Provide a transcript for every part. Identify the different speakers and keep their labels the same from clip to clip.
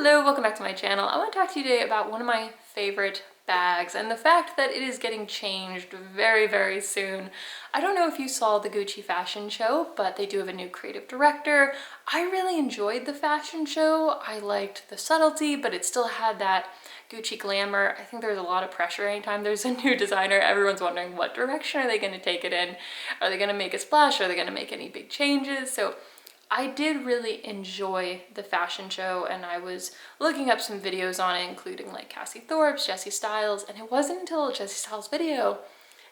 Speaker 1: Hello, welcome back to my channel. I want to talk to you today about one of my favorite bags and the fact that it is getting changed very soon. I don't know if you saw the Gucci fashion show, but they do have a new creative director. I really enjoyed the fashion show. I liked the subtlety, but it still had that Gucci glamour. I think there's a lot of pressure anytime there's a new designer. Everyone's wondering what direction are they going to take it in? Are they going to make a splash? Are they going to make any big changes? So I did really enjoy the fashion show, and I was looking up some videos on it, including like Cassie Thorpe's, Jessie Styles, and it wasn't until Jessie Styles' video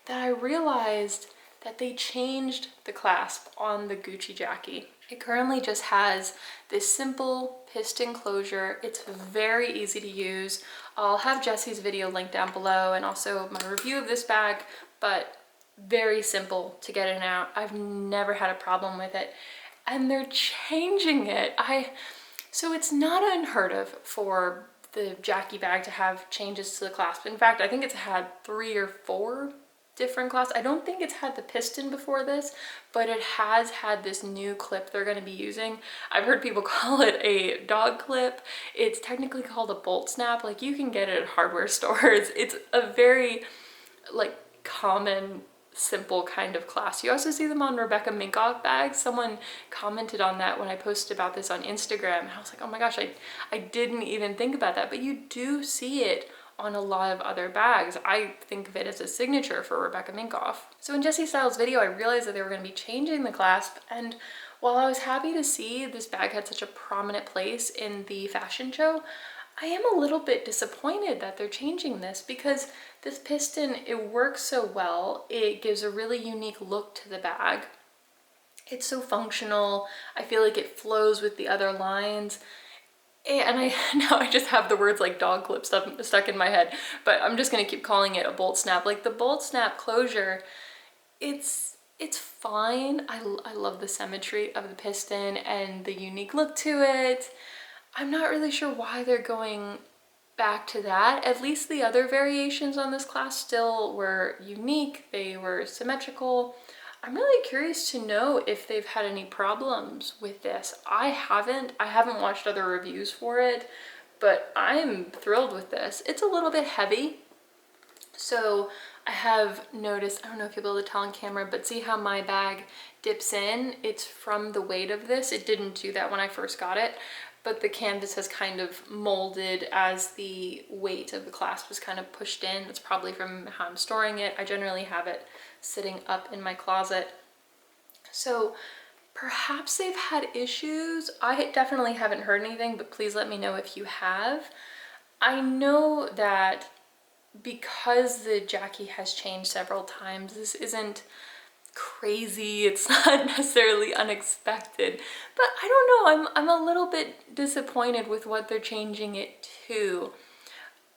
Speaker 1: that I realized that they changed the clasp on the Gucci Jackie. It currently just has this simple piston closure. It's very easy to use. I'll have Jessie's video linked down below and also my review of this bag, but very simple to get in and out. I've never had a problem with it. And they're changing it. So it's not unheard of for the Jackie bag to have changes to the clasp. In fact, I think it's had 3 or 4 different clasps. I don't think it's had the piston before this, but it has had this new clip they're going to be using. I've heard people call it a dog clip. It's technically called a bolt snap. Like, you can get it at hardware stores. It's a very like common, simple kind of clasp. You also see them on Rebecca-Minkoff bags. Someone commented on that when I posted about this on Instagram, and I was like, oh my gosh, I didn't even think about that, but you do see it on a lot of other bags. I think of it as a signature for Rebecca-Minkoff. So in Jessie Styles' video, I realized that they were going to be changing the clasp, and while I was happy to see this bag had such a prominent place in the fashion show, I am a little bit disappointed that they're changing this, because this piston, it works so well. It gives a really unique look to the bag. It's so functional. I feel like it flows with the other lines. And now I just have the words like dog clip stuck in my head, but I'm just gonna keep calling it a bolt snap. Like, the bolt snap closure, it's fine. I love the symmetry of the piston and the unique look to it. I'm not really sure why they're going back to that. At least the other variations on this class still were unique. They were symmetrical. I'm really curious to know if they've had any problems with this. I haven't watched other reviews for it, but I'm thrilled with this. It's a little bit heavy. So I have noticed, I don't know if you'll be able to tell on camera, but see how my bag dips in? It's from the weight of this. It didn't do that when I first got it, but the canvas has kind of molded as the weight of the clasp was kind of pushed in. That's probably from how I'm storing it. I generally have it sitting up in my closet. So perhaps they've had issues. I definitely haven't heard anything, but please let me know if you have. I know that because the Jackie has changed several times, this isn't crazy, it's not necessarily unexpected, but I don't know, I'm a little bit disappointed with what they're changing it to.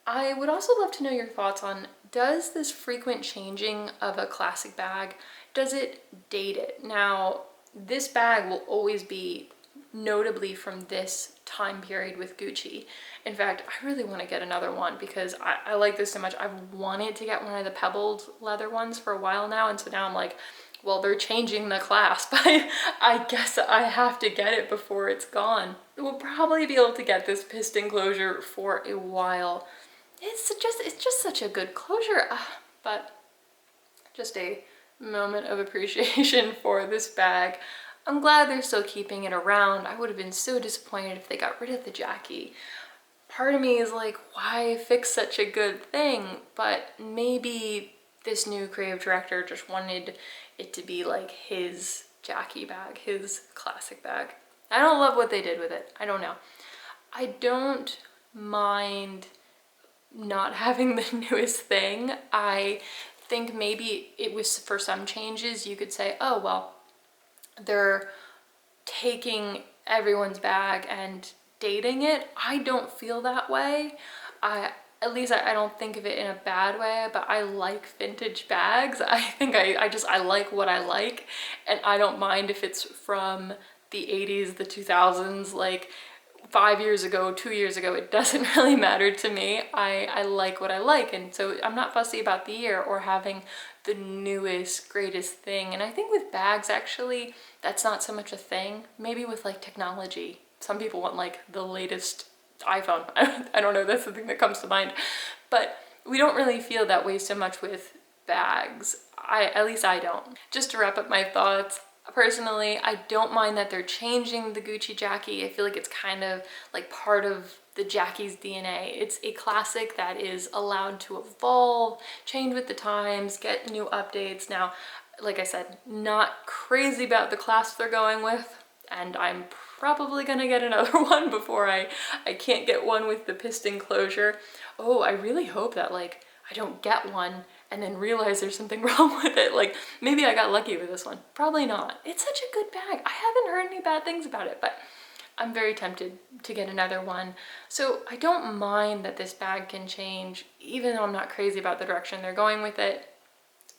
Speaker 1: I would also love to know your thoughts on, does this frequent changing of a classic bag, does it date it? Now, this bag will always be notably from this time period with Gucci. In fact, I really want to get another one because I like this so much. I've wanted to get one of the pebbled leather ones for a while now, and so now I'm like, well, they're changing the clasp. I guess I have to get it before it's gone. We'll probably be able to get this piston closure for a while. It's just such a good closure, but just a moment of appreciation for this bag. I'm glad they're still keeping it around. I would have been so disappointed if they got rid of the Jackie. Part of me is like, why fix such a good thing? But maybe this new creative director just wanted it to be like his Jackie bag, his classic bag. I don't love what they did with it. I don't know. I don't mind not having the newest thing. I think maybe it was for some changes you could say, oh, well, they're taking everyone's bag and dating it. I don't feel that way. At least I don't think of it in a bad way, but I like vintage bags. I think I like what I like, and I don't mind if it's from the 80s, the 2000s, like 5 years ago, 2 years ago. It doesn't really matter to me. I like what I like, and so I'm not fussy about the year or having the newest, greatest thing. And I think with bags, actually, that's not so much a thing. Maybe with like technology, some people want like the latest iPhone. I don't know, that's the thing that comes to mind. But we don't really feel that way so much with bags. At least I don't. Just to wrap up my thoughts, personally, I don't mind that they're changing the Gucci Jackie. I feel like it's kind of like part of the Jackie's DNA. It's a classic that is allowed to evolve, change with the times, get new updates. Now, like I said, not crazy about the clasp they're going with, and I'm probably gonna get another one before I can't get one with the piston closure. Oh, I really hope that like I don't get one and then realize there's something wrong with it. Like maybe I got lucky with this one. Probably not. It's such a good bag. I haven't heard any bad things about it, but I'm very tempted to get another one. So I don't mind that this bag can change, even though I'm not crazy about the direction they're going with it.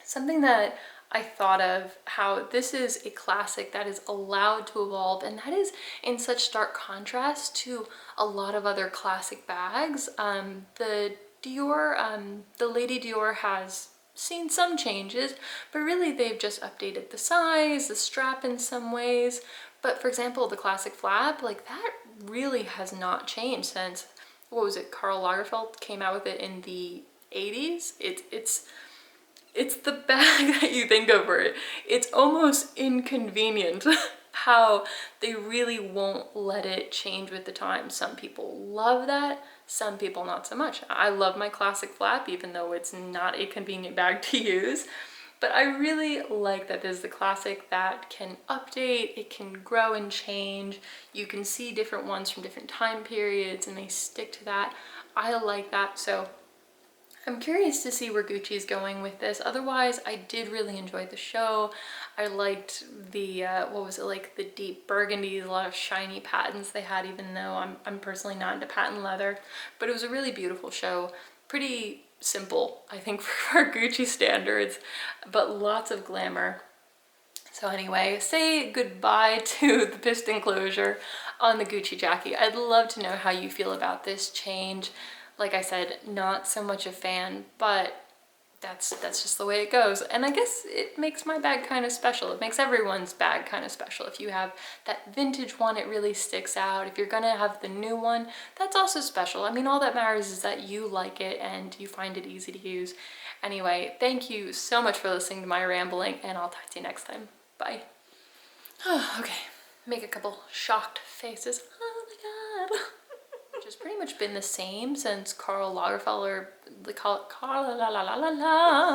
Speaker 1: Something that I thought of, how this is a classic that is allowed to evolve, and that is in such stark contrast to a lot of other classic bags. The Lady Dior has seen some changes, but really they've just updated the size, the strap in some ways. But for example, the classic flap, like that really has not changed since, what was it, Karl Lagerfeld came out with it in the 80s. It's the bag that you think of for it. It's almost inconvenient how they really won't let it change with the times. Some people love that, some people not so much. I love my classic flap, even though it's not a convenient bag to use. But I really like that this is the classic that can update, it can grow and change. You can see different ones from different time periods and they stick to that. I like that. So I'm curious to see where Gucci is going with this. Otherwise, I did really enjoy the show. I liked the, what was it, like the deep burgundies, a lot of shiny patents they had, even though I'm personally not into patent leather. But it was a really beautiful show. Pretty simple, I think, for Gucci standards, but lots of glamour. So anyway, say goodbye to the piston closure on the Gucci Jackie. I'd love to know how you feel about this change. Like I said, not so much a fan, but that's just the way it goes. And I guess it makes my bag kind of special. It makes everyone's bag kind of special. If you have that vintage one, it really sticks out. If you're gonna have the new one, that's also special. I mean, all that matters is that you like it and you find it easy to use. Anyway, thank you so much for listening to my rambling, and I'll talk to you next time. Bye. Oh, okay, make a couple shocked faces. Oh my God. Which has pretty much been the same since Karl Lagerfeld, or they call it Karl la la la la la.